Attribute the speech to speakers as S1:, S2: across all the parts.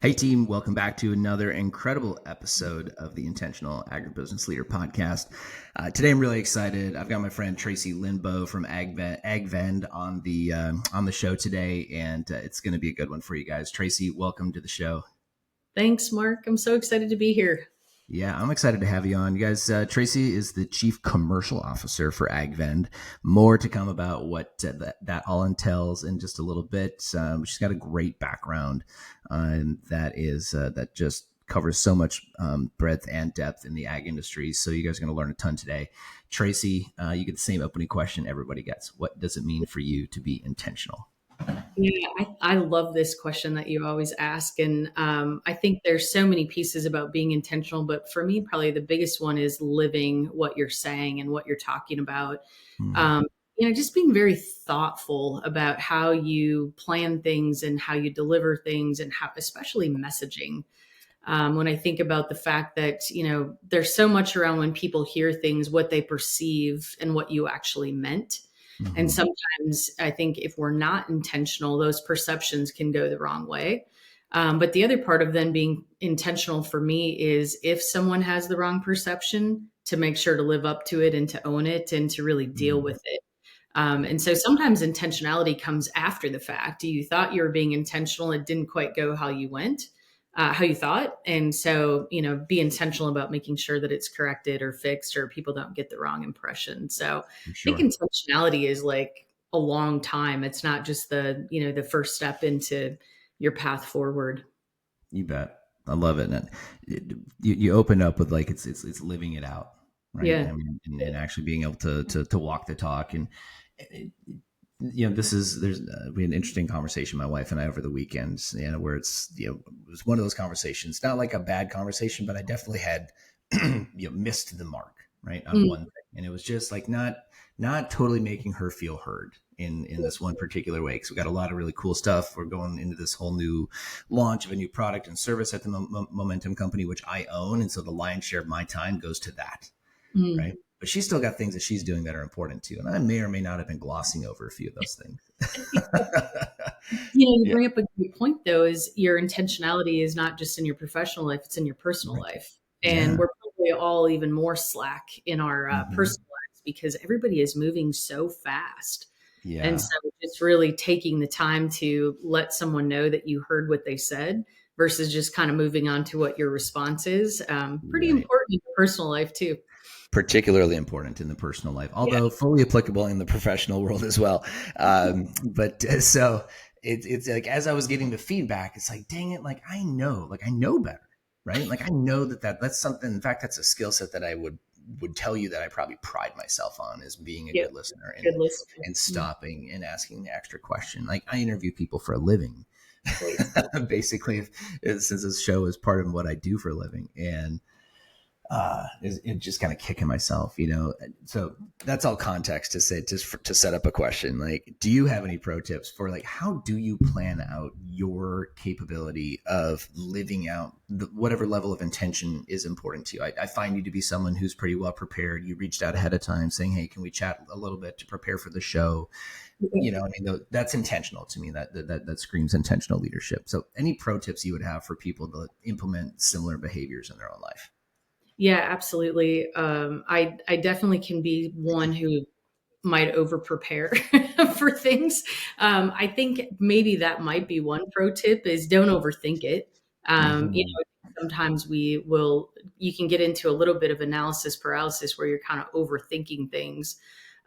S1: Hey team, welcome back to another incredible episode of the Intentional Agribusiness Leader podcast. Today I'm really excited. I've got my friend Tracy Linbo from AgVend on the show today, and it's going to be a good one for you guys. Tracy, welcome to the show.
S2: Thanks, Mark. I'm so excited to be here.
S1: Yeah, I'm excited to have you on. You guys, Tracy is the Chief Commercial Officer for AgVend. More to come about what that all entails in just a little bit. She's got a great background, and that just covers so much breadth and depth in the ag industry. So you guys are going to learn a ton today. Tracy, you get the same opening question everybody gets. What does it mean for you to be intentional?
S2: Yeah, I love this question that you always ask. And I think there's so many pieces about being intentional, but for me, probably the biggest one is living what you're saying and what you're talking about.
S1: Hmm.
S2: Um, just being very thoughtful about how you plan things and how you deliver things and how, especially messaging. When I think about the fact that, there's so much around when people hear things, what they perceive and what you actually meant. And
S1: Hmm.
S2: sometimes I think if we're not intentional, those perceptions can go the wrong way. But the other part of then being intentional for me is if someone has the wrong perception, to make sure to live up to it and to own it and to really deal
S1: Hmm.
S2: with it. And so sometimes intentionality comes after the fact. You thought you were being intentional, it didn't quite go how you thought. And so, be intentional about making sure that it's corrected or fixed or people don't get the wrong impression. So
S1: For
S2: I think
S1: sure.
S2: intentionality is like a long time. It's not just the first step into your path forward.
S1: You bet. I love it. And you open up with like it's living it out, right?
S2: Yeah.
S1: I mean, and actually being able to walk the talk. And this is we had an interesting conversation my wife and I over the weekend. Where it was one of those conversations, not like a bad conversation, but I definitely had missed the mark, right, on
S2: Mm.
S1: one thing, and it was just like not totally making her feel heard in this one particular way, because we got a lot of really cool stuff. We're going into this whole new launch of a new product and service at the Momentum Company, which I own, and so the lion's share of my time goes to that,
S2: Mm.
S1: right? But she's still got things that she's doing that are important too, and I may or may not have been glossing over a few of those things.
S2: You
S1: Yeah,
S2: bring up a good point though, is your intentionality is not just in your professional life, it's in your personal
S1: right.
S2: life. And
S1: Yeah.
S2: we're probably all even more slack in our
S1: Hmm.
S2: personal lives because everybody is moving so fast. And
S1: Yeah.
S2: so just really taking the time to let someone know that you heard what they said versus just kind of moving on to what your response is, pretty
S1: Right.
S2: important in your personal life too.
S1: Particularly important in the personal life,
S2: Yeah.
S1: although fully applicable in the professional world as well. But so it's like, as I was getting the feedback, it's like, dang it, like I know better, right? Like I know that's something. In fact, that's a skill set that I would tell you that I probably pride myself on, is being a
S2: Yep.
S1: good listener
S2: Good listener.
S1: and
S2: Mm.
S1: stopping and asking the extra question. Like I interview people for a living,
S2: Right.
S1: basically, since this show is part of what I do for a living, and is just kind of kicking myself. So that's all context to say, to set up a question. Like, do you have any pro tips for like, how do you plan out your capability of living out whatever level of intention is important to you? I find you to be someone who's pretty well prepared. You reached out ahead of time saying, hey, can we chat a little bit to prepare for the show? I mean, that's intentional to me. That screams intentional leadership. So any pro tips you would have for people to implement similar behaviors in their own life?
S2: Yeah, absolutely. I definitely can be one who might over prepare for things. I think maybe that might be one pro tip is don't overthink it.
S1: Mm-hmm.
S2: Sometimes you can get into a little bit of analysis paralysis where you're kind of overthinking things.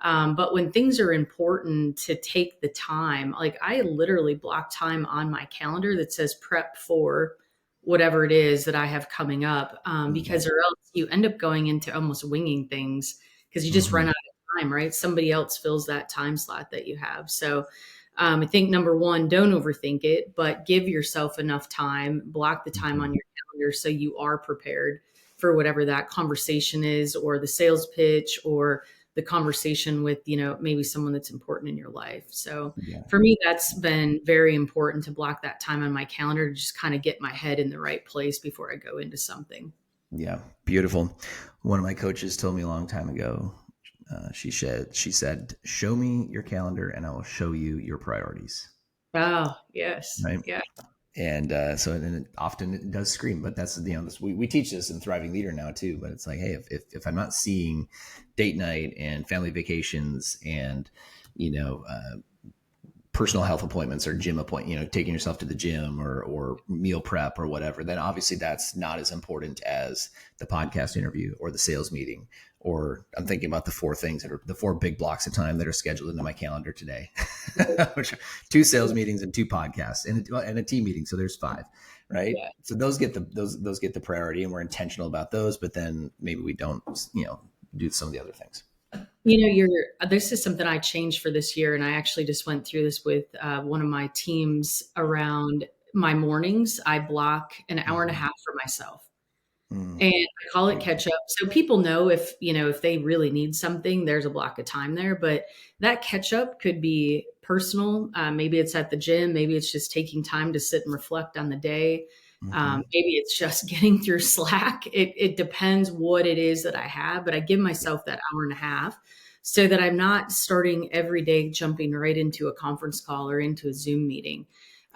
S2: But when things are important, to take the time, like I literally block time on my calendar that says prep for whatever it is that I have coming up,
S1: Mm-hmm.
S2: because or else you end up going into almost winging things because you just run
S1: Mm-hmm.
S2: out of time, right? Somebody else fills that time slot that you have. So I think number one, don't overthink it, but give yourself enough time, block the time
S1: Mm-hmm.
S2: on your calendar so you are prepared for whatever that conversation is, or the sales pitch, or the conversation with, maybe someone that's important in your life. So
S1: Yeah.
S2: for me, that's been very important to block that time on my calendar to just kind of get my head in the right place before I go into something.
S1: Yeah. Beautiful. One of my coaches told me a long time ago. She said, "Show me your calendar, and I will show you your priorities."
S2: Oh, yes.
S1: Right.
S2: Yeah.
S1: And so and it often it does scream, but that's, this, we teach this in Thriving Leader now too. But it's like, hey, if I'm not seeing date night and family vacations and you know personal health appointments or gym appointment, taking yourself to the gym or meal prep or whatever, then obviously that's not as important as the podcast interview or the sales meeting. Or I'm thinking about the four things that are the four big blocks of time that are scheduled into my calendar today, which are two sales meetings and two podcasts and a team meeting. So there's five, right?
S2: Yeah.
S1: So those get those get the priority, and we're intentional about those. But then maybe we don't, do some of the other things.
S2: This is something I changed for this year. And I actually just went through this with one of my teams around my mornings. I block an hour and a half for myself.
S1: Mm.
S2: And I call it catch up. So people know if they really need something, there's a block of time there. But that catch up could be personal. Maybe it's at the gym. Maybe it's just taking time to sit and reflect on the day.
S1: Mm-hmm.
S2: Maybe it's just getting through Slack. It depends what it is that I have, but I give myself that hour and a half so that I'm not starting every day jumping right into a conference call or into a Zoom meeting.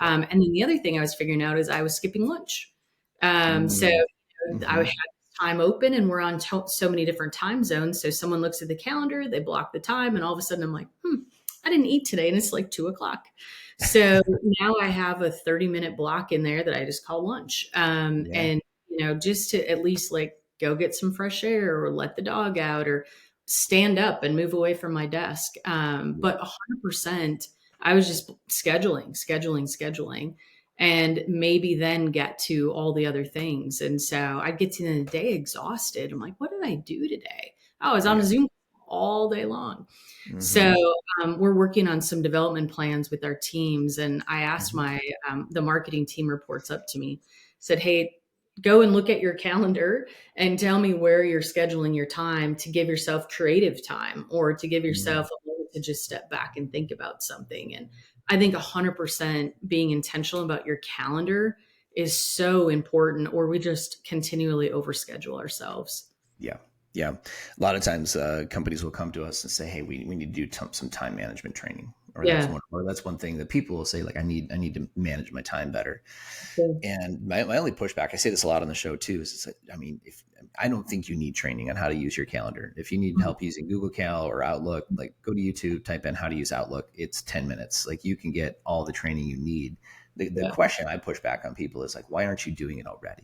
S1: Right.
S2: And then the other thing I was figuring out is I was skipping lunch. So I
S1: Mm-hmm.
S2: had time open and we're on so many different time zones. So someone looks at the calendar, they block the time, and all of a sudden I'm like, I didn't eat today. And it's like 2 o'clock. So now I have a 30-minute block in there that I just call lunch.
S1: Yeah.
S2: And, just to at least like go get some fresh air or let the dog out or stand up and move away from my desk.
S1: Yeah.
S2: But 100%, I was just scheduling and maybe then get to all the other things. And so I get to the end of the day exhausted. I'm like, what did I do today? Oh, I was on a
S1: Yeah.
S2: Zoom all day long. So
S1: Mm-hmm.
S2: we're working on some development plans with our teams. And I asked
S1: Mm-hmm.
S2: the marketing team reports up to me, said, hey, go and look at your calendar and tell me where you're scheduling your time to give yourself creative time or to give yourself a moment to just step back and think about something. And I think 100% being intentional about your calendar is so important, or we just continually overschedule ourselves.
S1: Yeah. Yeah. A lot of times companies will come to us and say, hey, we need to do some time management training.
S2: Yeah.
S1: Or that's one thing that people will say, like, I need to manage my time better.
S2: Yeah.
S1: And my only pushback, I say this a lot on the show too, is it's like, I mean, if I don't think you need training on how to use your calendar. If you need help using Google Cal or Outlook, like go to YouTube, type in how to use Outlook. It's 10 minutes. Like you can get all the training you need. The
S2: Yeah.
S1: question I push back on people is like, why aren't you doing it already?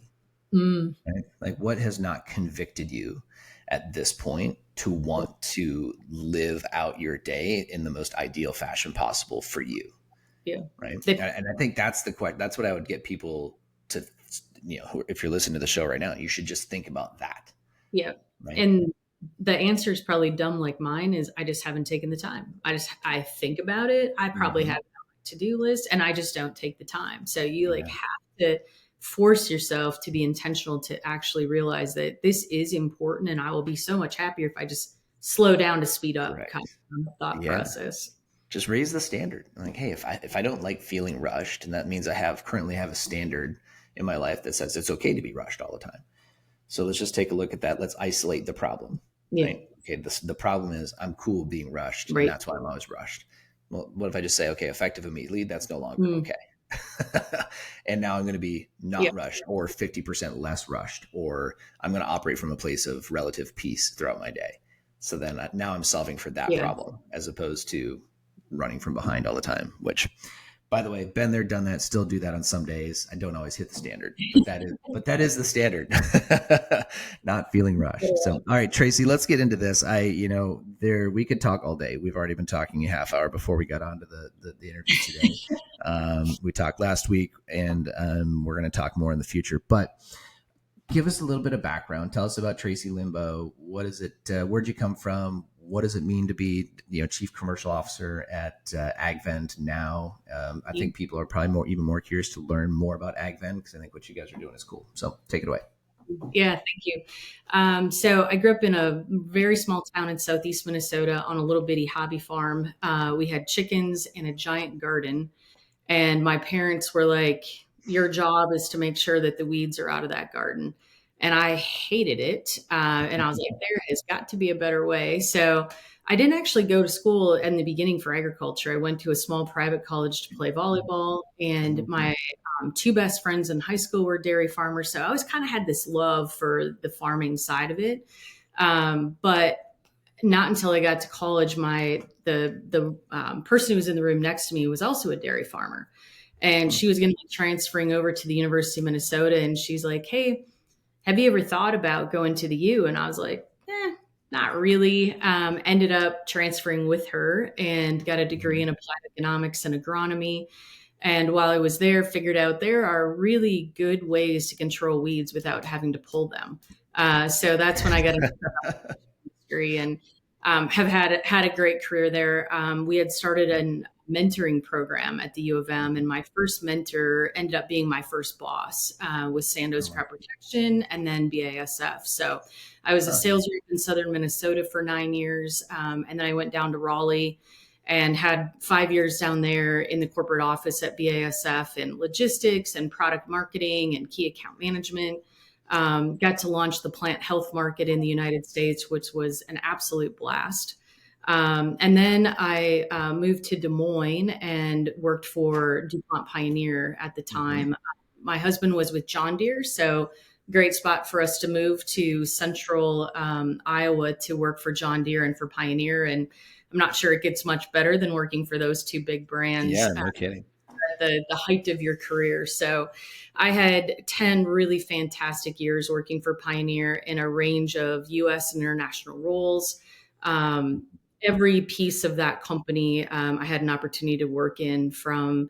S2: Mm,
S1: Right? Like what has not convicted you at this point to want to live out your day in the most ideal fashion possible for you?
S2: yeah.
S1: Right.
S2: The,
S1: And I think that's what I would get people to, if you're listening to the show right now, you should just think about that.
S2: yeah.
S1: Right.
S2: And the answer is probably dumb like mine is I just haven't taken the time. I think about it. I probably
S1: Mm-hmm.
S2: have it on my to-do list and I just don't take the time. So you like
S1: Yeah.
S2: have to force yourself to be intentional to actually realize that this is important and I will be so much happier if I just slow down to speed up kind
S1: Correct.
S2: of thought
S1: Yeah.
S2: process.
S1: Just raise the standard. Like, hey, if I don't like feeling rushed, and that means I currently have a standard in my life that says it's okay to be rushed all the time. So let's just take a look at that. Let's isolate the problem,
S2: Yeah.
S1: right? Okay, the problem is I'm cool being rushed, and
S2: Right.
S1: that's why I'm always rushed. Well, what if I just say, okay, effective immediately? That's no longer
S2: Mm,
S1: okay. And now I'm going to be
S2: yeah.
S1: not rushed or 50% less rushed, or I'm going to operate from a place of relative peace throughout my day. So then now I'm solving for that
S2: Yeah.
S1: problem as opposed to running from behind all the time, which, by the way, been there, done that, still do that on some days. I don't always hit the standard, but that is the standard. Not feeling rushed. So, all right, Tracy, let's get into this. We could talk all day. We've already been talking a half hour before we got onto the interview today. We talked last week, and we're going to talk more in the future. But give us a little bit of background. Tell us about Tracy Linbo. What is it? Where'd you come from? What does it mean to be, chief commercial officer at AgVend now? I think people are probably even more curious to learn more about AgVend because I think what you guys are doing is cool. So take it away.
S2: Yeah, thank you. So I grew up in a very small town in southeast Minnesota on a little bitty hobby farm. We had chickens and a giant garden. And my parents were like, your job is to make sure that the weeds are out of that garden. And I hated it. And I was like, there has got to be a better way. So I didn't actually go to school in the beginning for agriculture. I went to a small private college to play volleyball. And my Two best friends in high school were dairy farmers. So I always kind of had this love for the farming side of it. But not until I got to college, the person who was in the room next to me was also a dairy farmer, and she was going to be transferring over to the University of Minnesota. And she's like, "Hey, have you ever thought about going to the U?" And I was like, not really. Ended up transferring with her and got a degree in applied economics and agronomy. And while I was there, figured out there are really good ways to control weeds without having to pull them. So that's when I got into industry, and have had a great career there. We had started a mentoring program at the U of M, and my first mentor ended up being my first boss with Sandoz Crop Protection and then BASF. So I was a sales rep in Southern Minnesota for 9 years, and then I went down to Raleigh and had 5 years down there in the corporate office at BASF in logistics and product marketing and key account management. Got to launch the plant health market in the United States, which was an absolute blast. And then I moved to Des Moines and worked for DuPont Pioneer at the time. My husband was with John Deere, so great spot for us to move to central Iowa to work for John Deere and for Pioneer. And I'm not sure it gets much better than working for those two big brands.
S1: Yeah, no kidding.
S2: At the height of your career. So I had 10 really fantastic years working for Pioneer in a range of US and international roles. Every piece of that company, I had an opportunity to work in, from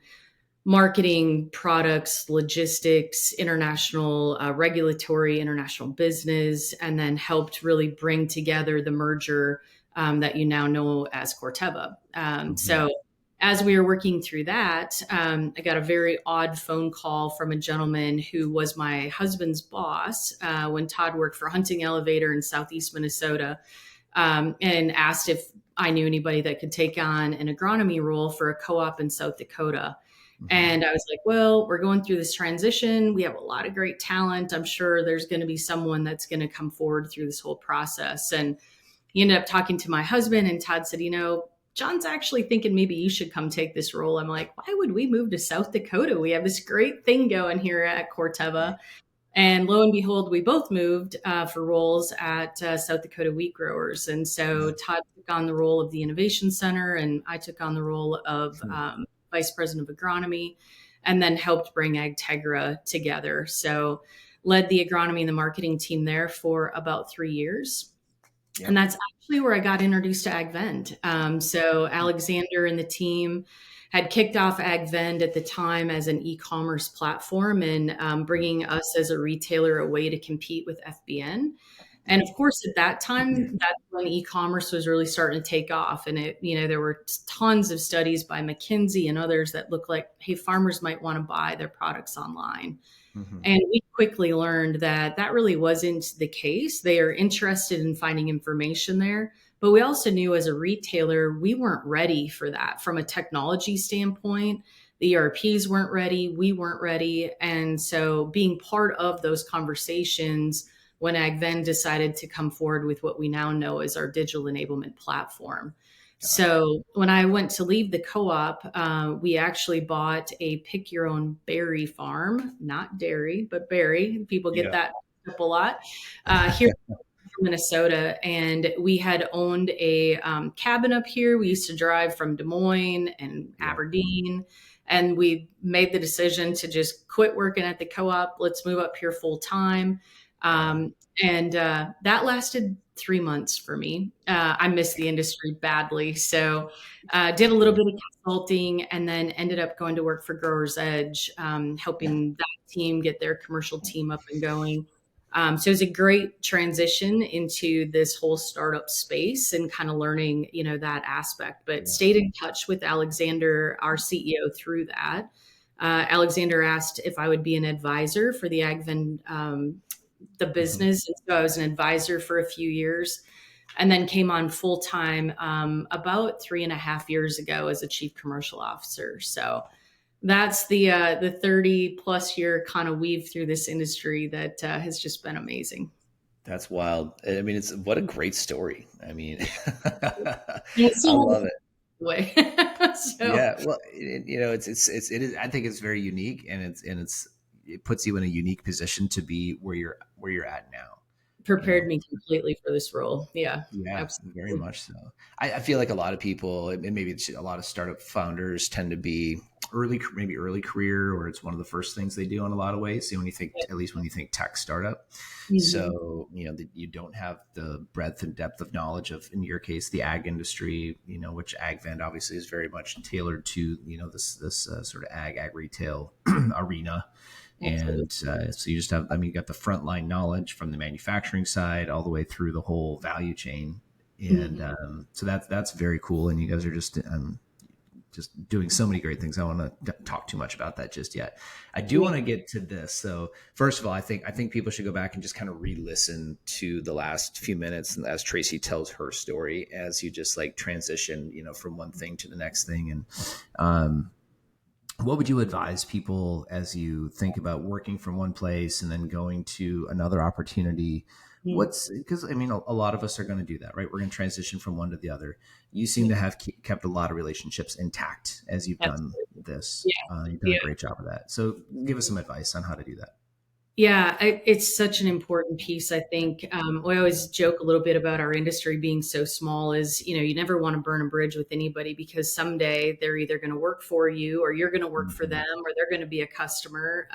S2: marketing, products, logistics, international regulatory, international business, and then helped really bring together the merger that you now know as Corteva. So as we were working through that, I got a very odd phone call from a gentleman who was my husband's boss when Todd worked for Hunting Elevator in Southeast Minnesota, and asked if I knew anybody that could take on an agronomy role for a co-op in South Dakota. And I was like, well, we're going through this transition. We have a lot of great talent. I'm sure there's going to be someone that's going to come forward through this whole process. And he ended up talking to my husband, and Todd said, John's actually thinking maybe you should come take this role. I'm like, why would we move to South Dakota? We have this great thing going here at Corteva. And lo and behold, we both moved for roles at South Dakota wheat growers. And so Todd took on the role of the Innovation Center, and I took on the role of Vice President of Agronomy, and then helped bring AgTegra together. So led the agronomy and the marketing team there for about 3 years. Yep. And that's actually where I got introduced to AgVend. So Alexander and the team had kicked off AgVend at the time as an e-commerce platform, and bringing us as a retailer a way to compete with FBN. And of course, at that time, that's when e-commerce was really starting to take off. And there were tons of studies by McKinsey and others that looked like, hey, farmers might want to buy their products online. And we quickly learned that that really wasn't the case. They are interested in finding information there. But we also knew as a retailer, we weren't ready for that from a technology standpoint. The ERPs weren't ready. We weren't ready. And so being part of those conversations when AgVend decided to come forward with what we now know as our digital enablement platform. So when I went to leave the co-op, we actually bought a pick your own berry farm, not dairy, but berry. People get that up a lot here in Minnesota. And we had owned a cabin up here. We used to drive from Des Moines and Aberdeen. And we made the decision to just quit working at the co-op. Let's move up here full time. And that lasted 3 months for me. I missed the industry badly. So did a little bit of consulting, and then ended up going to work for Growers Edge, helping that team get their commercial team up and going. So it was a great transition into this whole startup space and kind of learning, that aspect, but stayed in touch with Alexander, our CEO, through that. Alexander asked if I would be an advisor for the AgVend, the business. And so I was an advisor for a few years, and then came on full time about 3.5 years ago as a chief commercial officer. So that's the 30 plus year kind of weave through this industry that has just been amazing.
S1: That's wild. I mean, what a great story. I mean, I love it.
S2: Way. So
S1: Yeah, well, it is. I think it's very unique, and it puts you in a unique position to be where you're at now. You
S2: prepared
S1: know,
S2: me completely for this role. Yeah,
S1: yeah, very
S2: absolutely.
S1: much so. I feel like a lot of people, and maybe it's a lot of startup founders tend to be maybe early career, or it's one of the first things they do in a lot of ways. So when you think, at least when you think tech startup,
S2: Hmm.
S1: so you don't have the breadth and depth of knowledge of, in your case, the ag industry. Which AgVend obviously is very much tailored to this sort of ag retail arena.
S2: Absolutely.
S1: And so you just have, I mean, you got the frontline knowledge from the manufacturing side all the way through the whole value chain. And
S2: Mhm.
S1: so that's very cool. And you guys are just doing so many great things. I don't want to talk too much about that just yet. I do
S2: Yeah.
S1: want to get to this. So first of all, I think people should go back and just kind of re-listen to the last few minutes as Tracy tells her story, as you just like transition, from one thing to the next thing. And um, what would you advise people as you think about working from one place and then going to another opportunity?
S2: Mm.
S1: What's because I mean, a lot of us are going to do that, right? We're going to transition from one to the other. You seem
S2: Yeah.
S1: to have kept a lot of relationships intact as you've done
S2: Absolutely.
S1: this.
S2: Yeah.
S1: You've done a
S2: Yeah.
S1: great job of that. So give us some advice on how to do that.
S2: Yeah, it's such an important piece. I think we always joke a little bit about our industry being so small. Is you never want to burn a bridge with anybody because someday they're either going to work for you or you're going to work for
S1: Mm-hmm.
S2: them or they're going to be a customer.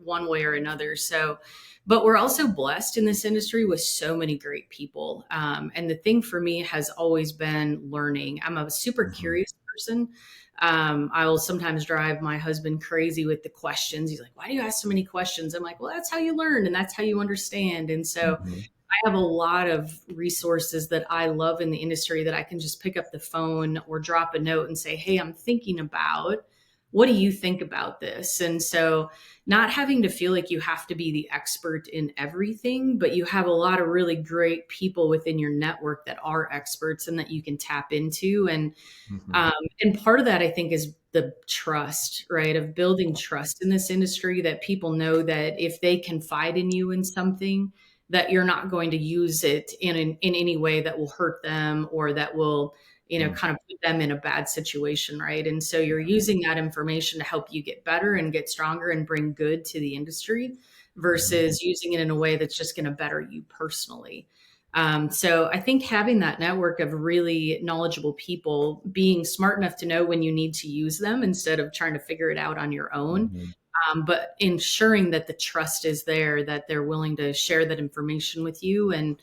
S2: One way or another. So, but we're also blessed in this industry with so many great people. And the thing for me has always been learning. I'm a super
S1: Mm-hmm.
S2: curious person. I will sometimes drive my husband crazy with the questions. He's like, "Why do you ask so many questions?" I'm like, "Well, that's how you learn and that's how you understand." And so
S1: Mm-hmm.
S2: I have a lot of resources that I love in the industry that I can just pick up the phone or drop a note and say, "Hey, I'm thinking about, what do you think about this?" And so not having to feel like you have to be the expert in everything, but you have a lot of really great people within your network that are experts and that you can tap into.
S1: Mm-hmm.
S2: Um, and part of that, I think, is the trust, right? Of building trust in this industry that people know that if they confide in you in something, that you're not going to use it in any way that will hurt them or that will,
S1: Mm-hmm.
S2: kind of put them in a bad situation, right? And so you're
S1: Yeah.
S2: using that information to help you get better and get stronger and bring good to the industry
S1: Mm-hmm.
S2: versus using it in a way that's just going to better you personally. So I think having that network of really knowledgeable people, being smart enough to know when you need to use them instead of trying to figure it out on your own,
S1: Mm-hmm.
S2: but ensuring that the trust is there, that they're willing to share that information with you, and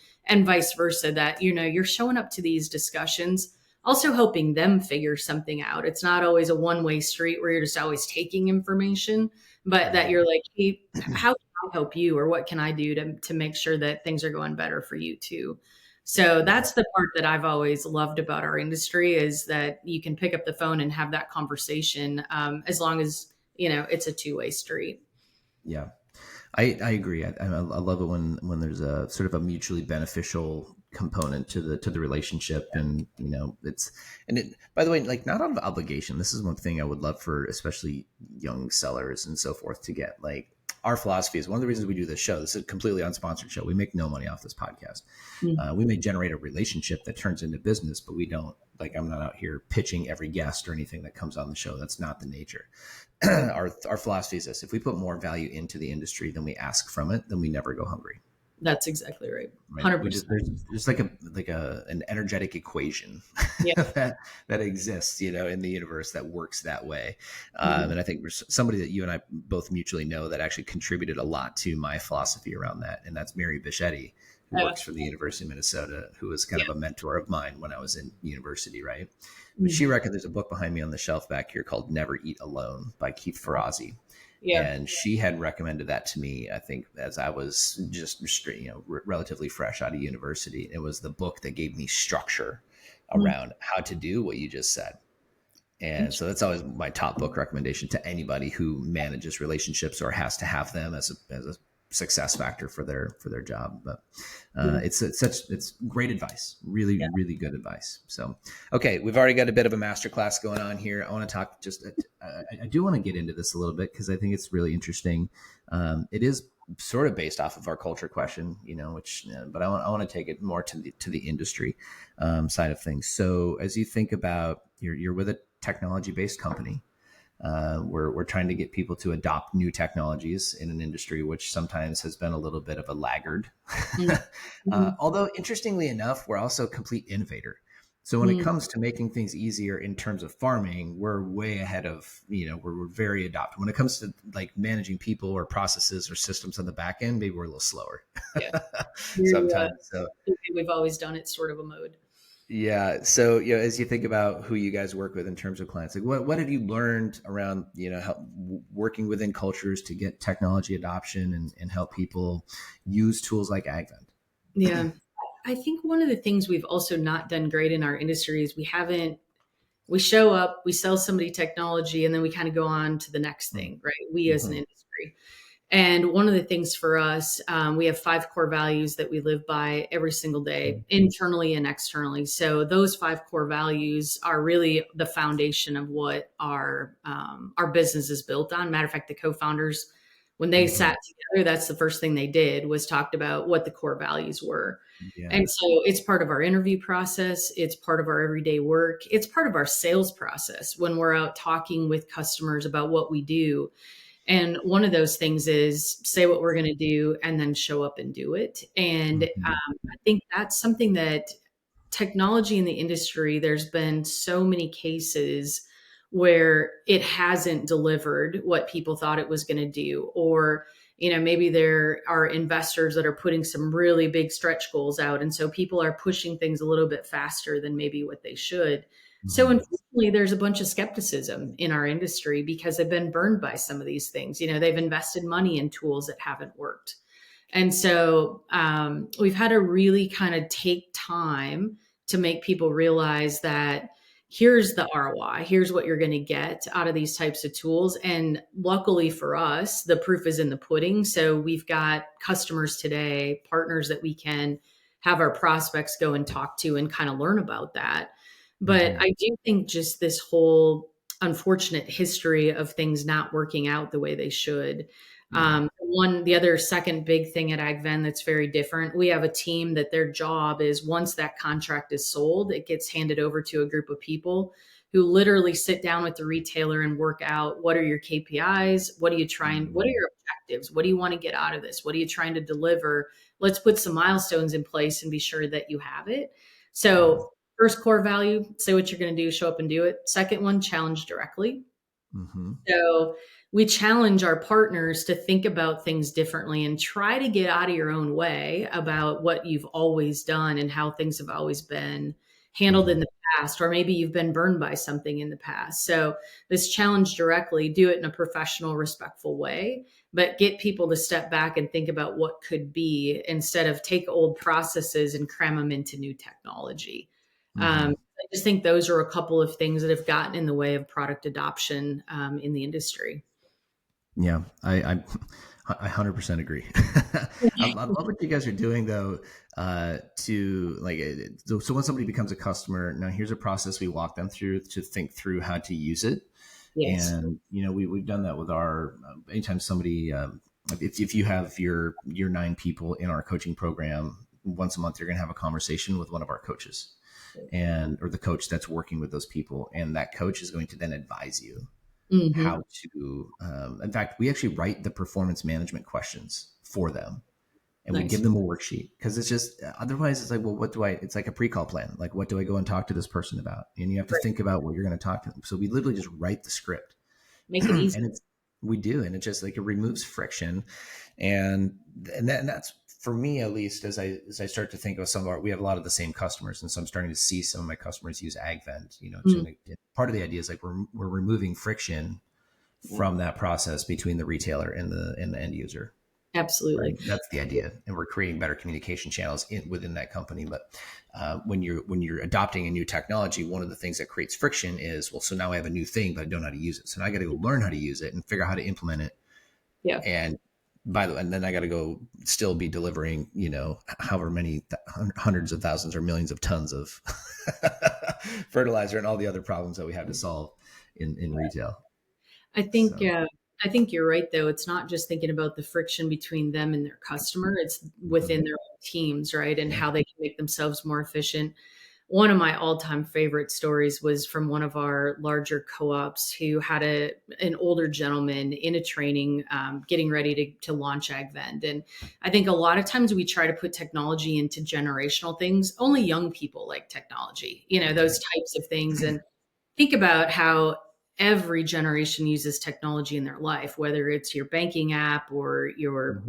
S2: vice versa. That you're showing up to these discussions, also helping them figure something out. It's not always a one-way street where you're just always taking information, but that you're like, hey, how can I help you, or what can I do to make sure that things are going better for you too? So
S1: Yeah.
S2: that's the part that I've always loved about our industry is that you can pick up the phone and have that conversation, as long as it's a two-way street.
S1: Yeah. I agree. I love it when there's a sort of a mutually beneficial component to the relationship, and by the way, like, not out of obligation. This is one thing I would love for especially young sellers and so forth to get. Like, our philosophy is one of the reasons we do this show. This is a completely unsponsored show. We make no money off this podcast.
S2: Mm.
S1: We may generate a relationship that turns into business, but we don't, like, I'm not out here pitching every guest or anything that comes on the show. That's not the nature. Our philosophy is this: if we put more value into the industry than we ask from it, then we never go hungry.
S2: That's exactly right.
S1: Right? We just
S2: 100%.
S1: there's like a an energetic equation
S2: Yeah.
S1: that exists, in the universe that works that way.
S2: Mhm.
S1: And I think there's somebody that you and I both mutually know that actually contributed a lot to my philosophy around that, and that's Mary Bichetti, who works for the University of Minnesota, who was kind
S2: Yeah.
S1: of a mentor of mine when I was in university, right? But she
S2: Mhm.
S1: recommended, there's a book behind me on the shelf back here called Never Eat Alone by Keith Ferrazzi.
S2: Yeah.
S1: And she had recommended that to me, I think, as I was just relatively fresh out of university. It was the book that gave me structure
S2: Mhm.
S1: around how to do what you just said. And so that's always my top book recommendation to anybody who manages relationships or has to have them as a success factor for their job. But
S2: Yeah.
S1: it's great advice, really
S2: Yeah.
S1: really good advice. So okay, we've already got a bit of a masterclass going on here. I want to talk just I do want to get into this a little bit because I think it's really interesting. It is sort of based off of our culture question, which but I want to take it more to the industry side of things. So as you think about you're with it technology-based company. We're trying to get people to adopt new technologies in an industry which sometimes has been a little bit of a laggard.
S2: Mm-hmm.
S1: Although interestingly enough, we're also a complete innovator. So when it
S2: Mm-hmm.
S1: comes to making things easier in terms of farming, we're way ahead of, we're very adopted. When it comes to like managing people or processes or systems on the back end, maybe we're a little slower
S2: Yeah.
S1: sometimes. So
S2: We've always done it sort of a mode.
S1: yeah. So, as you think about who you guys work with in terms of clients, like what have you learned around, working within cultures to get technology adoption and help people use tools like AgVend?
S2: Yeah. I think one of the things we've also not done great in our industry is we show up, we sell somebody technology, and then we kind of go on to the next thing, right? We as an
S1: Mm-hmm.
S2: industry. And one of the things for us, we have 5 core values that we live by every single day, internally and externally. So those 5 core values are really the foundation of what our business is built on. Matter of fact, the co-founders, when they
S1: Mm-hmm.
S2: sat together, that's the first thing they did was talked about what the core values were.
S1: Yeah.
S2: And so it's part of our interview process. It's part of our everyday work. It's part of our sales process when we're out talking with customers about what we do. And one of those things is say what we're going to do and then show up and do it. And
S1: Mm-hmm.
S2: I think that's something that technology in the industry, there's been so many cases where it hasn't delivered what people thought it was going to do. Or, maybe there are investors that are putting some really big stretch goals out. And so people are pushing things a little bit faster than maybe what they should. So
S1: Mm-hmm.
S2: unfortunately, there's a bunch of skepticism in our industry because they've been burned by some of these things. They've invested money in tools that haven't worked. And so we've had to really kind of take time to make people realize that here's the ROI, here's what you're going to get out of these types of tools. And luckily for us, the proof is in the pudding. So we've got customers today, partners that we can have our prospects go and talk to and kind of learn about that. But
S1: Mm-hmm.
S2: I do think just this whole unfortunate history of things not working out the way they should.
S1: Yeah.
S2: The other second big thing at AgVend that's very different, we have a team that their job is once that contract is sold, it gets handed over to a group of people who literally sit down with the retailer and work out what are your KPIs? What are
S1: Mm-hmm.
S2: your objectives? What do you want to get out of this? What are you trying to deliver? Let's put some milestones in place and be sure that you have it.
S1: Yeah.
S2: So, first core value, say what you're going to do, show up and do it. Second one, challenge directly.
S1: Mm-hmm.
S2: So we challenge our partners to think about things differently and try to get out of your own way about what you've always done and how things have always been handled in
S1: Mm-hmm.
S2: the past, or maybe you've been burned by something in the past. So this challenge directly, do it in a professional, respectful way, but get people to step back and think about what could be instead of take old processes and cram them into new technology.
S1: Mm-hmm.
S2: I just think those are a couple of things that have gotten in the way of product adoption in the industry.
S1: Yeah, I 100% agree. I love what you guys are doing though. To like, so when somebody becomes a customer, now here's a process we walk them through to think through how to use it.
S2: Yes.
S1: And we've done that with our anytime somebody, if you have your 9 people in our coaching program, once a month you're going to have a conversation with one of our coaches, and or the coach that's working with those people, and that coach is going to then advise you
S2: Hmm.
S1: how to. In fact, we actually write the performance management questions for them, and we give
S2: Nice.
S1: them a worksheet, because it's just otherwise it's like, well, what do I? It's like a pre-call plan. Like, what do I go and talk to this person about? And you have to
S2: Right.
S1: think about what you're going to talk to them. So we literally just write the script,
S2: Make it easy.
S1: and it's we do, and it just like it removes friction, and that's for me at least, as I start to think of some of our, we have a lot of the same customers, and so I'm starting to see some of my customers use AgVend.
S2: Mm,
S1: Part of the idea is like we're removing friction
S2: yeah,
S1: from that process between the retailer and the end user. Right,
S2: absolutely.
S1: that's the idea, and we're creating better communication channels within that company. But when you're adopting a new technology, one of the things that creates friction is, well, so now I have a new thing, but I don't know how to use it. So now I got to go learn how to use it and figure out how to implement it.
S2: Yeah.
S1: And and then I got to go still be delivering, however many hundreds of thousands or millions of tons of fertilizer and all the other problems that we have to solve in retail.
S2: I think
S1: So,
S2: uh, I think you're right though. It's not just thinking about the friction between them and their customer. It's
S1: mhm,
S2: within their own teams, right? And
S1: yeah.
S2: how they can make themselves more efficient. one of my all-time favorite stories was from one of our larger co-ops who had an older gentleman in a training, getting ready to launch AgVend. And I think a lot of times we try to put technology into generational things. Only young people like technology, those types of things. And think about how every generation uses technology in their life, whether it's your banking app or
S1: Mhm.
S2: your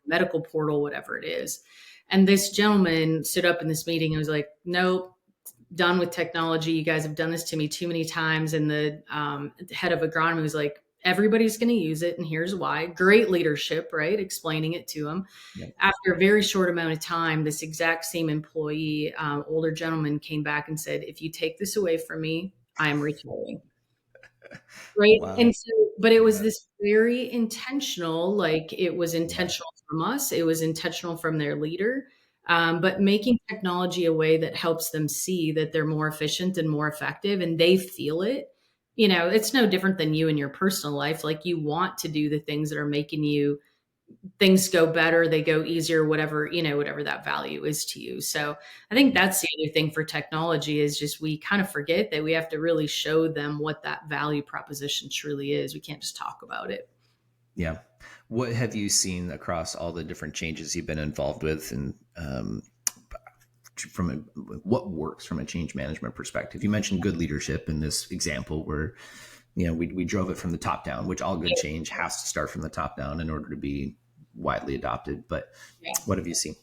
S2: medical portal, whatever it is. And this gentleman stood up in this meeting and was like, nope, done with technology. You guys have done this to me too many times. And the head of agronomy was like, everybody's going to use it. And here's why. Great leadership, right? Explaining it to him.
S1: Yep.
S2: After a very short amount of time, this exact same employee, older gentleman, came back and said, if you take this away from me, I am retiring. Right.
S1: Wow.
S2: And so, but it was
S1: Yeah.
S2: this very intentional, like it was
S1: Yeah.
S2: intentional from us, it was intentional from their leader. But making technology a way that helps them see that they're more efficient and more effective and they feel it. It's no different than you in your personal life. Like you want to do the things that are making you things go better, they go easier, whatever that value is to you. So I think that's the other thing for technology is just we kind of forget that we have to really show them what that value proposition truly is. We can't just talk about it.
S1: Yeah. What have you seen across all the different changes you've been involved with, and from a, what works from a change management perspective? You mentioned good leadership in this example where we drove it from the top down, which all good change has to start from the top down in order to be widely adopted. But
S2: Yeah.
S1: what have you seen?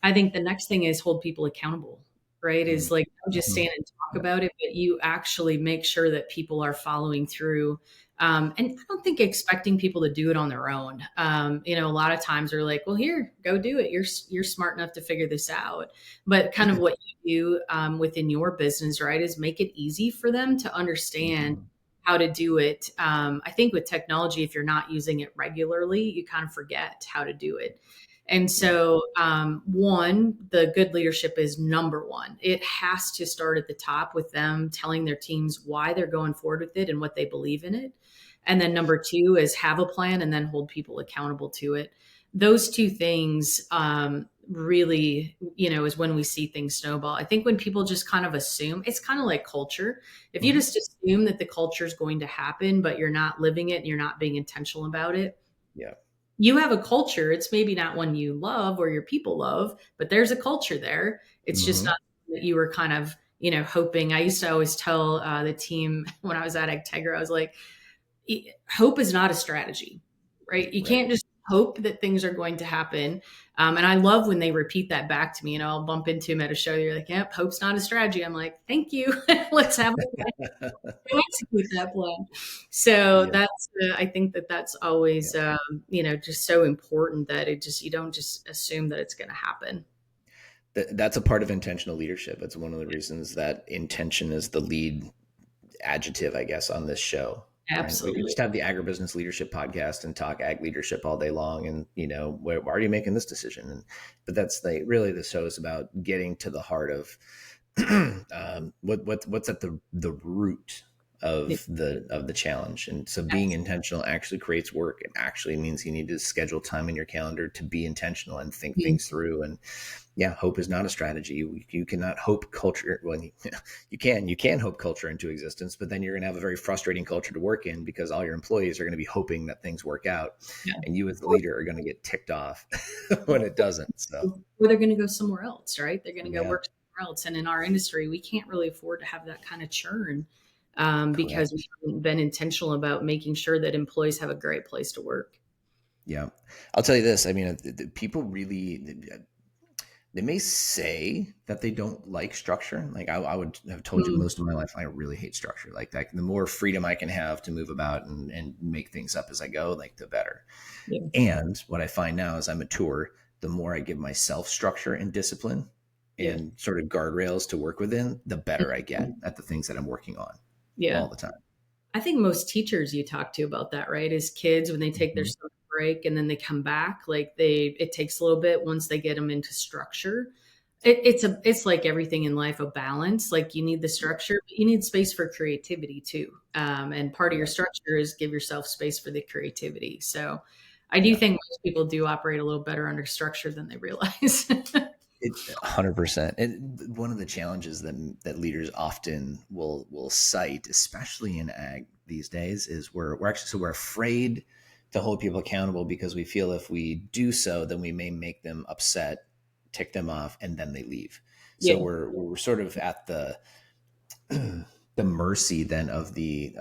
S2: I think the next thing is hold people accountable, right? Is like don't just
S1: Mm-hmm.
S2: stand and talk
S1: Yep.
S2: about it, but you actually make sure that people are following through. And I don't think expecting people to do it on their own. A lot of times they're like, "Well, here, go do it. You're smart enough to figure this out." But kind of what you do within your business, right, is make it easy for them to understand
S1: Mm-hmm.
S2: how to do it. I think with technology, if you're not using it regularly, you kind of forget how to do it. And
S1: Yeah.
S2: so, one, the good leadership is number one. It has to start at the top with them telling their teams why they're going forward with it and what they believe in it. And then number two is have a plan and then hold people accountable to it. Those two things really, is when we see things snowball. I think when people just kind of assume, it's kind of like culture. If you
S1: Mm-hmm.
S2: just assume that the culture is going to happen, but you're not living it and you're not being intentional about it,
S1: Yeah.
S2: you have a culture. It's maybe not one you love or your people love, but there's a culture there. It's just
S1: Mm-hmm.
S2: not that you were kind of, hoping. I used to always tell the team when I was at AgTech, I was like, hope is not a strategy, right? You
S1: Right.
S2: can't just hope that things are going to happen. And I love when they repeat that back to me. I'll bump into them at a show. You're like, yep, hope's not a strategy. I'm like, thank you. Let's have execute that plan. So
S1: Yeah.
S2: that's I think that that's always
S1: Yeah.
S2: just so important that you don't just assume that it's going to happen.
S1: That's a part of intentional leadership. It's one of the reasons that intention is the lead adjective, I guess, on this show. Right? We could
S2: Absolutely.
S1: just have the agribusiness leadership podcast and talk ag leadership all day long, and why are you making this decision? But that's really the show is about getting to the heart of what's at the root
S2: Yeah,
S1: of the challenge. And so being intentional actually creates work. It actually means you need to schedule time in your calendar to be intentional and think
S2: absolutely.
S1: things through. And yeah, hope is not a strategy. You cannot hope culture. Well, you can hope culture into existence, but then you're going to have a very frustrating culture to work in because all your employees are going to be hoping that things work out,
S2: Yeah.
S1: and you as the leader are going to get ticked off when it doesn't. So
S2: Or they're going to go somewhere else, right? They're going to go
S1: yeah,
S2: work somewhere else. And in our industry, we can't really afford to have that kind of churn because we
S1: correct.
S2: haven't been intentional about making sure that employees have a great place to work.
S1: Yeah, I'll tell you this. I mean, people really they may say that they don't like structure. Like I would have told you
S2: Mm,
S1: most of my life, I really hate structure. Like that, the more freedom I can have to move about and make things up as I go, like the better.
S2: yeah.
S1: And what I find now as I mature, the more I give myself structure and discipline
S2: Yeah.
S1: and sort of guardrails to work within, the better I get
S2: Mhm.
S1: at the things that I'm working on
S2: Yeah.
S1: all the time.
S2: I think most teachers you talk to about that, right? Is kids when they take their
S1: Mhm.
S2: summer break and then they come back, like it takes a little bit once they get them into structure. It's like everything in life, a balance. Like you need the
S1: Yeah.
S2: structure, but you need space for creativity too. And part of your
S1: Yeah.
S2: structure is give yourself space for the creativity. So I do
S1: Yeah.
S2: think most people do operate a little better under structure than they realize.
S1: 100%. And one of the challenges that leaders often will cite, especially in ag these days, is we're afraid to hold people accountable because we feel if we do so, then we may make them upset, tick them off, and then they leave. So
S2: Yeah.
S1: we're sort of at the mercy then of the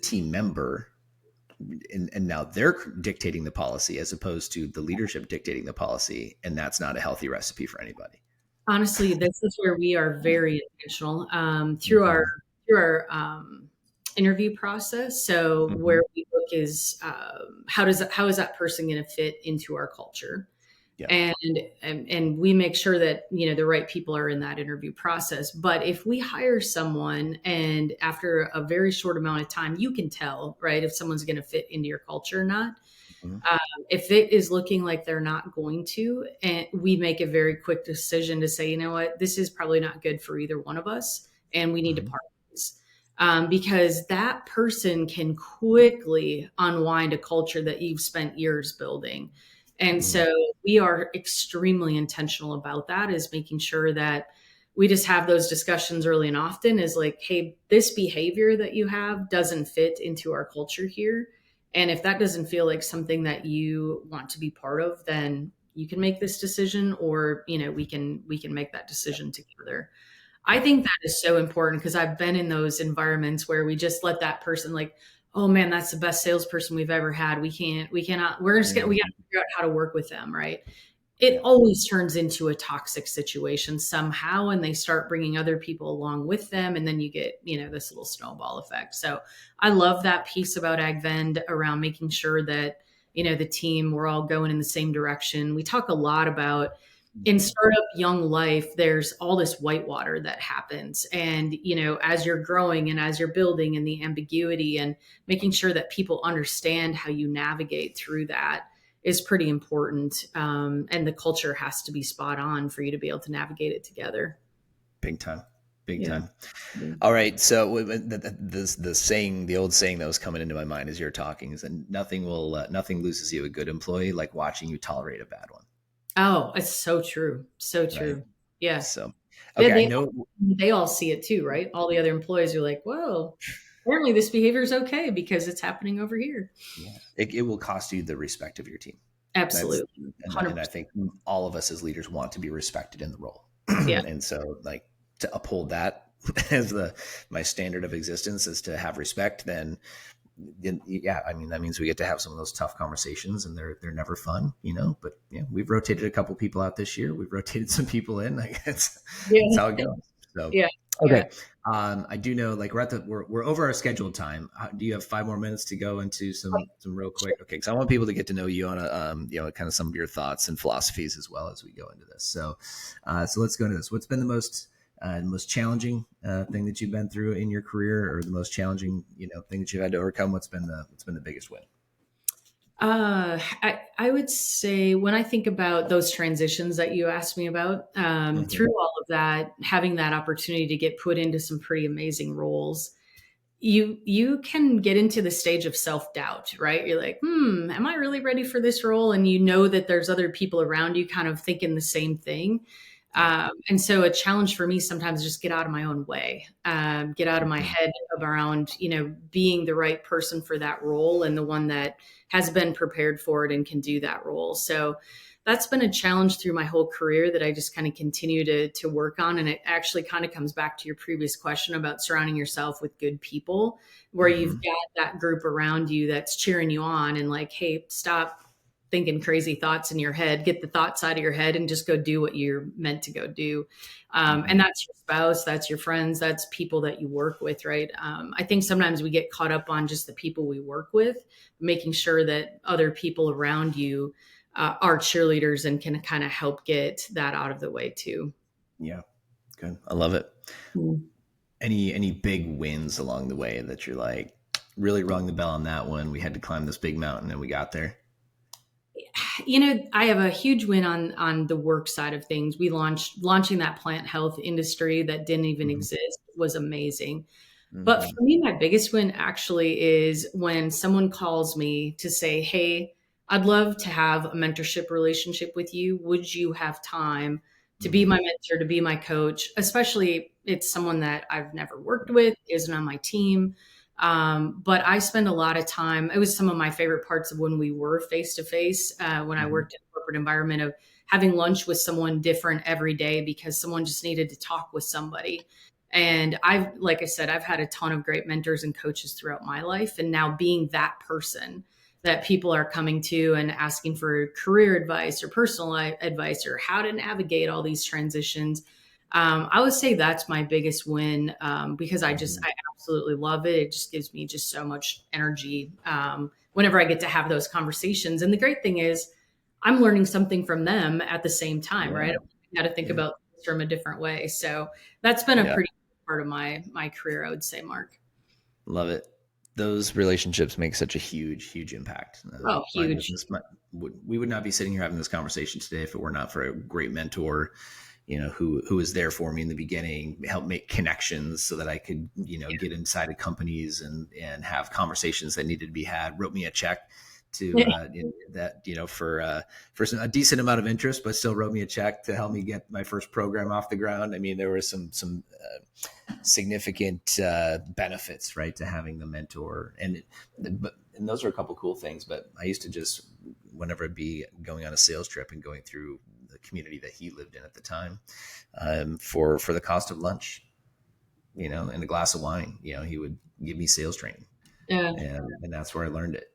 S1: team member, and now they're dictating the policy as opposed to the leadership dictating the policy, and that's not a healthy recipe for anybody.
S2: Honestly, this is where we are very intentional through our
S1: Mm-hmm.
S2: interview process. So
S1: Mm-hmm.
S2: where we look is how is that person going to fit into our culture,
S1: Yeah.
S2: and, and we make sure that the right people are in that interview process. But if we hire someone and after a very short amount of time, you can tell, right, if someone's going to fit into your culture or not.
S1: Mm-hmm.
S2: If it is looking like they're not going to, and we make a very quick decision to say, you know what, this is probably not good for either one of us, and we need to
S1: Mm-hmm.
S2: part ways. Because that person can quickly unwind a culture that you've spent years building. And
S1: Mm-hmm.
S2: so we are extremely intentional about that, is making sure that we just have those discussions early and often, is like, hey, this behavior that you have doesn't fit into our culture here, and if that doesn't feel like something that you want to be part of, then you can make this decision, or we can make that
S1: Yeah.
S2: decision together. I
S1: Yeah.
S2: think that is so important because I've been in those environments where we just let that person, like, oh man, that's the best salesperson we've ever had. We cannot, we got
S1: Mm-hmm.
S2: to figure out how to work with them, right? It
S1: Yeah.
S2: always turns into a toxic situation somehow, and they start bringing other people along with them, and then you get this little snowball effect. So I love that piece about AgVend around making sure that the team, we're all going in the same direction. We talk a lot about, in
S1: Mm-hmm.
S2: startup young life, there's all this whitewater that happens, and as you're growing and as you're building, and the ambiguity, and making sure that people understand how you navigate through that is pretty important. And the culture has to be spot on for you to be able to navigate it together.
S1: Big time. Big
S2: Yeah.
S1: time. All right. So the saying, the old saying that was coming into my mind as you're talking is that nothing loses you a good employee like watching you tolerate a bad one.
S2: Oh, it's so true. So
S1: Right.
S2: true. Yeah.
S1: So,
S2: They,
S1: okay. I
S2: they,
S1: know.
S2: they all see it too, right? All the other employees are like, whoa, apparently this behavior is okay because it's happening over here.
S1: Yeah. It will cost you the respect of your team. That's,
S2: Absolutely.
S1: and I
S2: 100%.
S1: think all of us as leaders want to be respected in the role.
S2: Yeah.
S1: And so like to uphold that as my standard of existence is to have respect, then yeah, I mean, that means we get to have some of those tough conversations, and they're never fun, but yeah, we've rotated a couple people out this year. We've rotated some people in. Like it's
S2: Yeah.
S1: how it goes. So,
S2: Yeah. Yeah.
S1: okay. I do know, like we're over our scheduled time. Do you have 5 more minutes to go into some real quick? Okay. Cause I want people to get to know you on kind of some of your thoughts and philosophies as well as we go into this. So let's go into this. What's been the most challenging thing that you've been through in your career, or the most challenging thing that you've had to overcome? What's been the biggest win?
S2: I would say, when I think about those transitions that you asked me about,
S1: Mm-hmm.
S2: through all of that, having that opportunity to get put into some pretty amazing roles, you can get into the stage of self-doubt, right? You're like, am I really ready for this role? And that there's other people around you kind of thinking the same thing.
S1: Yeah.
S2: And so a challenge for me sometimes is just get out of my own way, get out of my
S1: Mm-hmm.
S2: head around, being the right person for that role, and the one that has been prepared for it and can do that role. So that's been a challenge through my whole career that I just kind of continue to work on. And it actually kind of comes back to your previous question about surrounding yourself with good people, where you've
S1: Mm-hmm.
S2: got that group around you that's cheering you on and like, hey, stop thinking crazy thoughts in your head, get the thoughts out of your head and just go do what you're meant to go do.
S1: Mm-hmm.
S2: And that's your spouse, that's your friends, that's people that you work with, right? I think sometimes we get caught up on just the people we work with, making sure that other people around you are cheerleaders and can kind of help get that out of the way too.
S1: Yeah. Good. I love it.
S2: Mm.
S1: Any big wins along the way that you're like really rung the bell on that one? We had to climb this big mountain and we got there.
S2: I have a huge win on the work side of things. We launching that plant health industry that didn't even
S1: Mm-hmm.
S2: exist was amazing. But
S1: Mm-hmm.
S2: for me, my biggest win actually is when someone calls me to say, hey, I'd love to have a mentorship relationship with you. Would you have time to be
S1: Mm-hmm.
S2: my mentor, to be my coach, especially it's someone that I've never worked with, isn't on my team. But I spend a lot of time. It was some of my favorite parts of when we were face to face, when I
S1: Mm-hmm.
S2: worked in a corporate environment, of having lunch with someone different every day because someone just needed to talk with somebody. And like I said, I've had a ton of great mentors and coaches throughout my life. And now being that person that people are coming to and asking for career advice or personal advice or how to navigate all these transitions. I would say that's my biggest win, because
S1: Mm-hmm.
S2: I absolutely love it. It just gives me just so much energy whenever I get to have those conversations. And the great thing is, I'm learning something from them at the same time, right?
S1: Yeah.
S2: I got to think
S1: Yeah.
S2: about things from a different way. So that's been a
S1: Yeah.
S2: pretty big part of my career, I would say, Mark.
S1: Love it. Those relationships make such a huge impact.
S2: Oh,
S1: My
S2: huge.
S1: business, we would not be sitting here having this conversation today if it were not for a great mentor, who was there for me in the beginning, helped make connections so that I could, get inside of companies and have conversations that needed to be had. Wrote me a check to that, for a decent amount of interest, but still wrote me a check to help me get my first program off the ground. I mean, there was some significant benefits, right, to having the mentor, and those are a couple cool things. But I used to just, whenever I'd be going on a sales trip and going through the community that he lived in at the time, for the cost of lunch, and a glass of wine, he would give me sales training,
S2: Yeah.
S1: and that's where I learned it.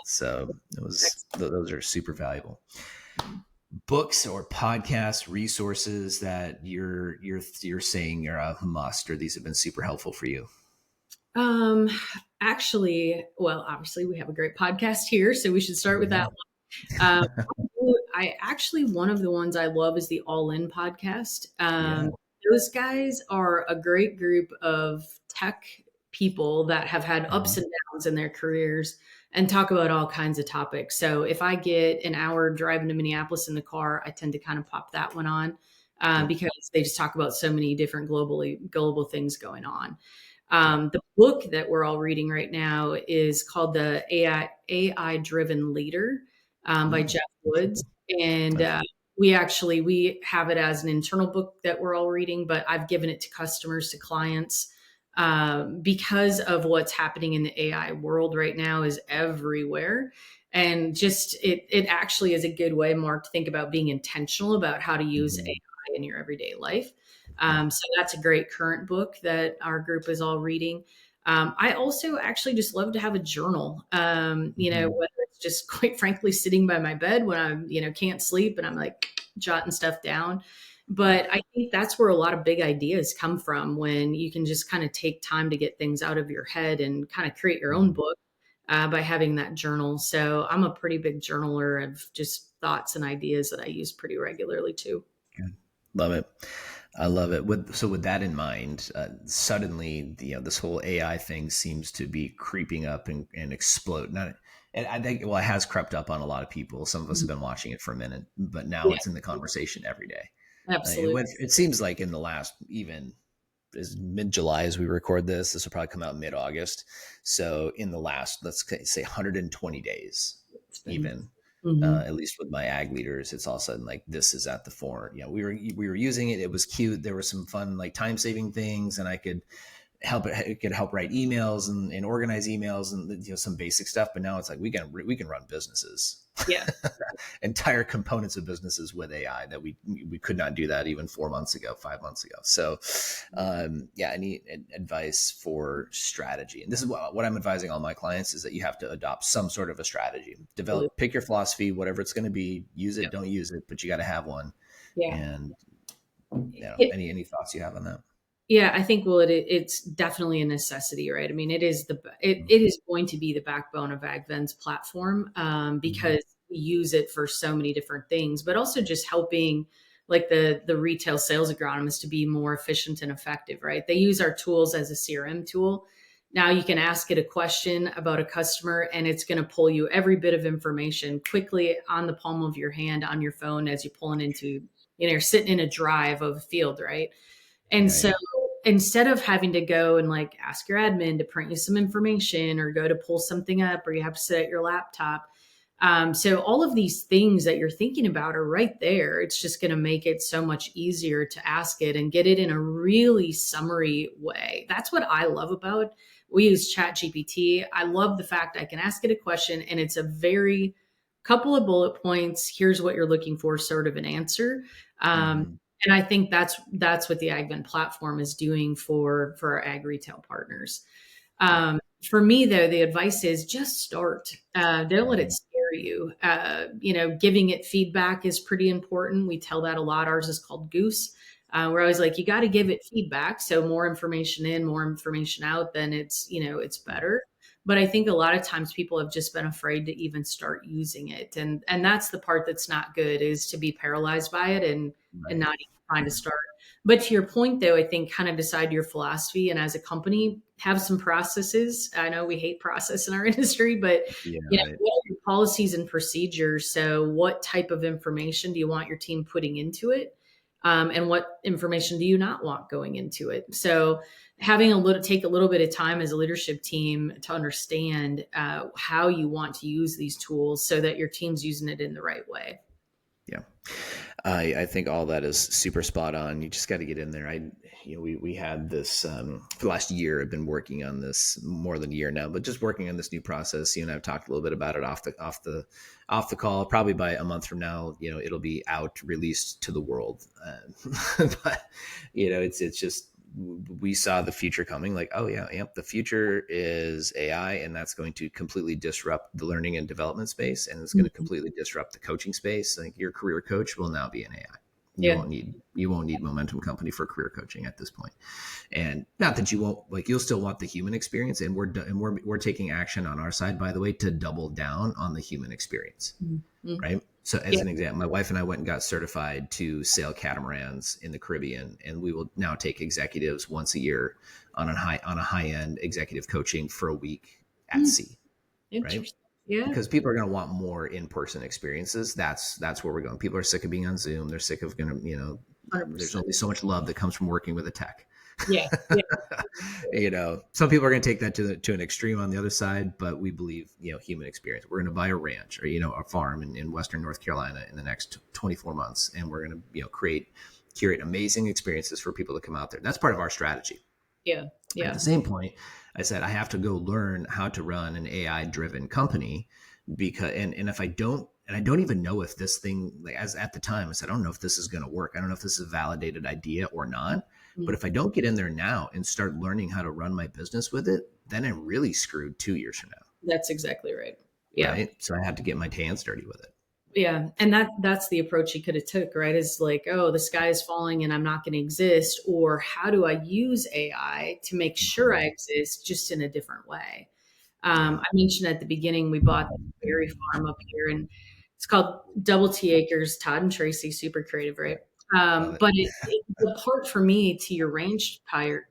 S1: So those are super valuable. Books or podcast resources that you're saying are a must, or these have been super helpful for you?
S2: Um, actually, well, obviously we have a great podcast here, so we should start with that
S1: Yeah.
S2: one. I actually, one of the ones I love is the All In podcast.
S1: Yeah.
S2: Those guys are a great group of tech people that have had ups
S1: Mhm.
S2: and downs in their careers and talk about all kinds of topics. So if I get an hour driving to Minneapolis in the car, I tend to kind of pop that one on,
S1: Yep.
S2: because they just talk about so many different global things going on.
S1: Yep.
S2: The book that we're all reading right now is called the AI Driven Leader, by
S1: Mm.
S2: Jeff Woods. And
S1: I've,
S2: we have it as an internal book that we're all reading, but I've given it to customers, to clients, because of what's happening in the AI world right now is everywhere. And just it actually is a good way, Mark, to think about being intentional about how to use
S1: mhm.
S2: AI in your everyday life.
S1: Yep.
S2: So that's a great current book that our group is all reading. I also actually just love to have a journal,
S1: Mhm.
S2: whether it's just quite frankly sitting by my bed when I'm, can't sleep and I'm like jotting stuff down. But
S1: Yep.
S2: I think that's where a lot of big ideas come from, when you can just kind of take time to get things out of your head and kind of create your own
S1: Mhm.
S2: book, by having that journal. So I'm a pretty big journaler of just thoughts and ideas that I use pretty regularly too.
S1: Good. Love it. I love it. With that in mind, suddenly this whole AI thing seems to be creeping up and explode. Not, and I think, well, it has crept up on a lot of people. Some of us have been watching it for a minute, but now
S2: Yeah,
S1: it's in the conversation every day.
S2: absolutely.
S1: It seems like in the last, even is mid July as we record this. This will probably come out mid August. So in the last, let's say 120 days,
S2: It's been.
S1: even,
S2: Mhm.
S1: at least with my ag leaders, it's all of a sudden like this is at the fore. We were using it. It was cute. There were some fun like time saving things, and I could it could help write emails and organize emails and some basic stuff. But now it's like we can run businesses,
S2: Yeah.
S1: entire components of businesses with AI that we could not do that even 4 months ago, 5 months ago. So yeah, I need advice for strategy, and this is what I'm advising all my clients is that you have to adopt some sort of a strategy.
S2: Absolutely.
S1: Pick your philosophy, whatever it's going to be. Use it,
S2: Yep.
S1: don't use it, but you got to have one.
S2: Yeah.
S1: And
S2: It,
S1: any thoughts you have on that?
S2: yeah, I think, well, it's definitely a necessity, right? I mean, it is going to be the backbone of AgVend's platform,
S1: Mhm.
S2: because we use it for so many different things, but also just helping like the retail sales agronomists to be more efficient and effective, right? They use our tools as a CRM tool. Now you can ask it a question about a customer and it's going to pull you every bit of information quickly on the palm of your hand on your phone as you're pulling into, you're sitting in a drive of a field, right? And so
S1: Right.
S2: instead of having to go and like ask your admin to print you some information or go to pull something up or you have to sit at your laptop, So all of these things that you're thinking about are right there. It's just going to make it so much easier to ask it and get it in a really summary way. That's what I love about. We use Chat GPT. I love the fact I can ask it a question and it's a very couple of bullet points. Here's what you're looking for, sort of an answer. Um,
S1: Mm-hmm.
S2: and I think that's what the AgVend platform is doing for our ag retail partners.
S1: Yeah.
S2: For me, though, the advice is just start. Don't let it
S1: Mm-hmm.
S2: scare you. Giving it feedback is pretty important. We tell that a lot. Ours is called Goose. We're always like, you got to give it feedback. So more information in, more information out, then it's better. But I think a lot of times people have just been afraid to even start using it, and that's the part that's not good, is to be paralyzed by it and
S1: Right.
S2: not even trying to start. But to your point, though, I think kind of decide your philosophy, and as a company, have some processes. I know we hate process in our industry, but
S1: Yeah. Right.
S2: what are your policies and procedures? So, what type of information do you want your team putting into it, and what information do you not want going into it? So, having take a little bit of time as a leadership team to understand how you want to use these tools, so that your team's using it in the right way.
S1: Yeah. I think all that is super spot on. You just got to get in there. We had this for the last year. I've been working on this more than a year now, but just working on this new process. You and I've talked a little bit about it off the call. Probably by a month from now, it'll be out, released to the world. But it's just, we saw the future coming, like, oh yeah, yep, the future is AI, and that's going to completely disrupt the learning and development space, and it's going to
S2: Mhm.
S1: completely disrupt the coaching space. Like, your career coach will now be an AI. you
S2: Yeah.
S1: won't need you won't need Momentum Company for career coaching at this point. And not that you won't, like, you'll still want the human experience, and we're taking action on our side, by the way, to double down on the human experience,
S2: Mhm.
S1: right? So as
S2: Yeah.
S1: an example, my wife and I went and got certified to sail catamarans in the Caribbean, and we will now take executives once a year on a high end executive coaching for a week at
S2: Mm.
S1: sea, right?
S2: Interesting. Yeah.
S1: Because people are going to want more in person experiences. That's where we're going. People are sick of being on Zoom. They're sick of there's
S2: 100%.
S1: only so much love that comes from working with a tech.
S2: Yeah. Yeah.
S1: Some people are going to take that to an extreme on the other side, but we believe, human experience. We're going to buy a ranch or, a farm in Western North Carolina in the next 24 months. And we're going to, curate amazing experiences for people to come out there. That's part of our strategy.
S2: Yeah.
S1: At
S2: Yeah.
S1: the same point, I said, I have to go learn how to run an AI driven company, because, and if I don't, and I don't even know if this thing, like, as at the time, I said, I don't know if this is going to work. I don't know if this is a validated idea or not. But
S2: Mhm.
S1: if I don't get in there now and start learning how to run my business with it, then I'm really screwed 2 years from now.
S2: That's exactly right. Yeah.
S1: Right. So I have to get my hands dirty with it.
S2: Yeah. And that's the approach he could have took, right? Is like, oh, the sky is falling and I'm not going to exist. Or how do I use AI to make sure I
S1: Mhm.
S2: exist, just in a different way?
S1: Yeah.
S2: I mentioned at the beginning, we bought this dairy farm up here, and it's called Double T Acres. Todd and Tracy, super creative, right?
S1: Love it.
S2: But the part for me, to your range tire,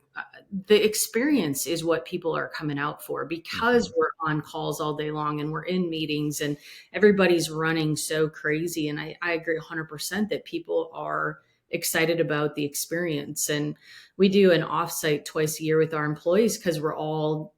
S2: the experience is what people are coming out for, because
S1: Mhm.
S2: we're on calls all day long and we're in meetings and everybody's running so crazy. And I agree 100% that people are excited about the experience. And we do an offsite twice a year with our employees, because we're all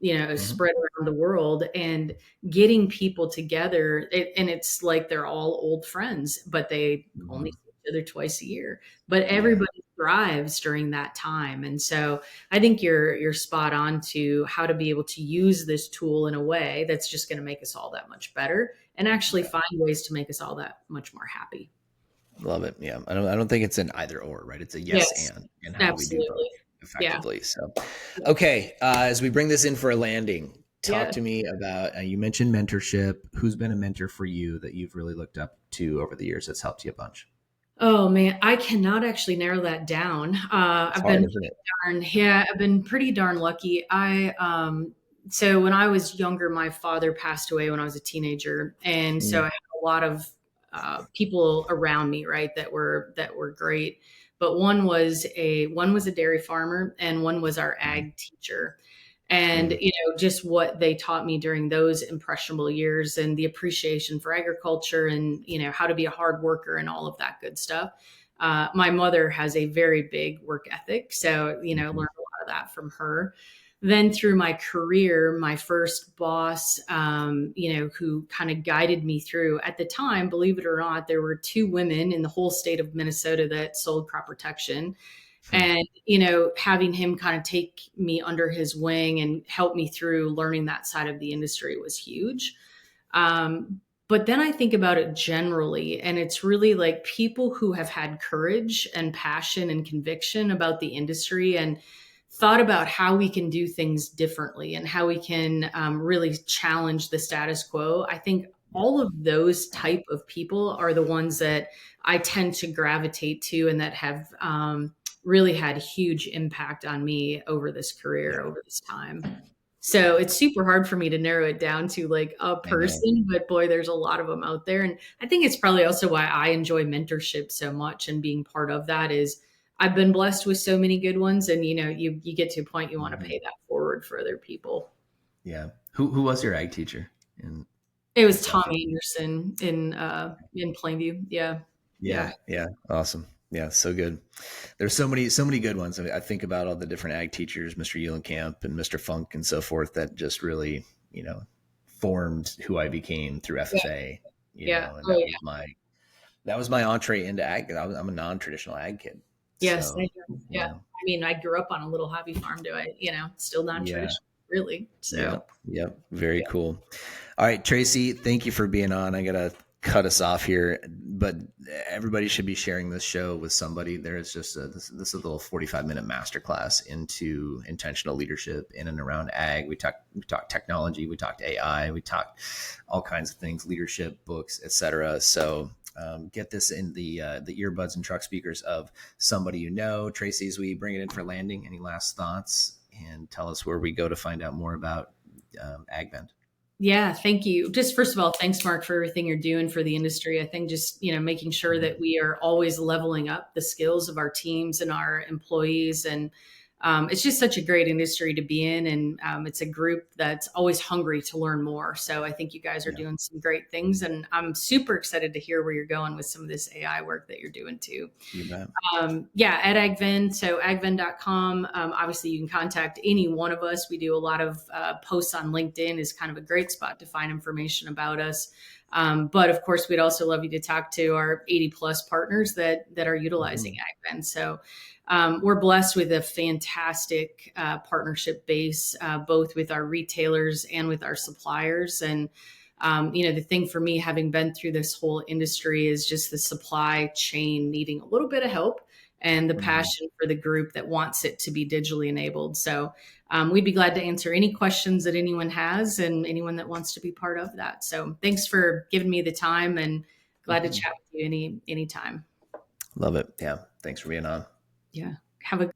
S1: Mhm.
S2: spread around the world, and getting people together, and it's like they're all old friends, but they only
S1: Mhm.
S2: see each other twice a year, but
S1: Yeah.
S2: everybody thrives during that time. And so I think you're spot on to how to be able to use this tool in a way that's just going to make us all that much better, and actually
S1: Yeah.
S2: find ways to make us all that much more happy.
S1: Love it. Yeah. I don't think it's an either or, right? It's a yes
S2: Yes,
S1: and how do we do both
S2: absolutely. Yeah.
S1: effectively? So,
S2: Yeah.
S1: okay. As we bring this in for a landing, talk
S2: Yeah.
S1: to me about, you mentioned mentorship. Who's been a mentor for you that you've really looked up to over the years that's helped you a bunch?
S2: Oh man, I cannot actually narrow that down.
S1: It's hard, isn't it?
S2: I've been pretty darn lucky. So when I was younger, my father passed away when I was a teenager, and so I
S1: Mm,
S2: had a lot of people around me, right, that were great. But one was a dairy farmer, and one was our
S1: mm,
S2: ag teacher. And
S1: mm,
S2: just what they taught me during those impressionable years, and the appreciation for agriculture, and how to be a hard worker and all of that good stuff. My mother has a very big work ethic, so learned
S1: mhm,
S2: a lot of that from her. then through my career, my first boss, who kind of guided me through at the time, believe it or not, there were two women in the whole state of Minnesota that sold crop protection.
S1: Hmm.
S2: And, having him kind of take me under his wing and help me through learning that side of the industry was huge. But then I think about it generally, and it's really like people who have had courage and passion and conviction about the industry and thought about how we can do things differently and how we can really challenge the status quo. I think
S1: Yeah.
S2: all of those type of people are the ones that I tend to gravitate to and that have really had huge impact on me over this career,
S1: Yeah.
S2: over this time. So it's super hard for me to narrow it down to like a
S1: I know.
S2: person, but boy, there's a lot of them out there. And I think it's probably also why I enjoy mentorship so much and being part of that is I've been blessed with so many good ones. And you get to a point you want to
S1: Hmm.
S2: pay that forward for other people.
S1: Yeah. Who was your ag teacher
S2: It
S1: in
S2: was Tom
S1: Southfield?
S2: Anderson in Plainview. Yeah.
S1: Yeah.
S2: Yeah.
S1: Yeah. Awesome. Yeah. So good. There's so many good ones. I think about all the different ag teachers, Mr. Eulenkamp and Mr. Funk and so forth, that just really, formed who I became through
S2: Yeah.
S1: FFA,
S2: Yeah.
S1: and
S2: Oh yeah.
S1: that was my entree into ag. I'm a non-traditional ag kid.
S2: Yes.
S1: So,
S2: Yeah. I mean, I grew up on a little hobby farm. Do I, still
S1: yeah.
S2: non-traditional, really. So
S1: Yep. Yep. Very
S2: yeah.
S1: cool. All right, Tracy, thank you for being on. I gotta cut us off here, but everybody should be sharing this show with somebody. There is just this is a little 45-minute masterclass into intentional leadership in and around ag. We talk technology, we talked AI, we talked all kinds of things, leadership books, etc. So get this in the earbuds and truck speakers of somebody you know. Tracy, as we bring it in for landing, any last thoughts? And tell us where we go to find out more about AgVend.
S2: Yeah, thank you. Just first of all, thanks, Mark, for everything you're doing for the industry. I think just, making sure
S1: Mhm.
S2: that we are always leveling up the skills of our teams and our employees. And it's just such a great industry to be in. And it's a group that's always hungry to learn more. So I think you guys are
S1: Yeah,
S2: doing some great things. And I'm super excited to hear where you're going with some of this AI work that you're doing too.
S1: you bet.
S2: Yeah, at AgVend. So agvend.com. Obviously, you can contact any one of us. We do a lot of posts on LinkedIn is kind of a great spot to find information about us. But of course, we'd also love you to talk to our 80 plus partners that are utilizing
S1: Mhm.
S2: AgVend. So we're blessed with a fantastic partnership base, both with our retailers and with our suppliers. And the thing for me, having been through this whole industry, is just the supply chain needing a little bit of help and the
S1: Mhm.
S2: passion for the group that wants it to be digitally enabled. So we'd be glad to answer any questions that anyone has and anyone that wants to be part of that. So thanks for giving me the time and glad to
S1: Mhm.
S2: chat with you anytime.
S1: Love it. Yeah. Thanks for being on.
S2: Yeah. Have a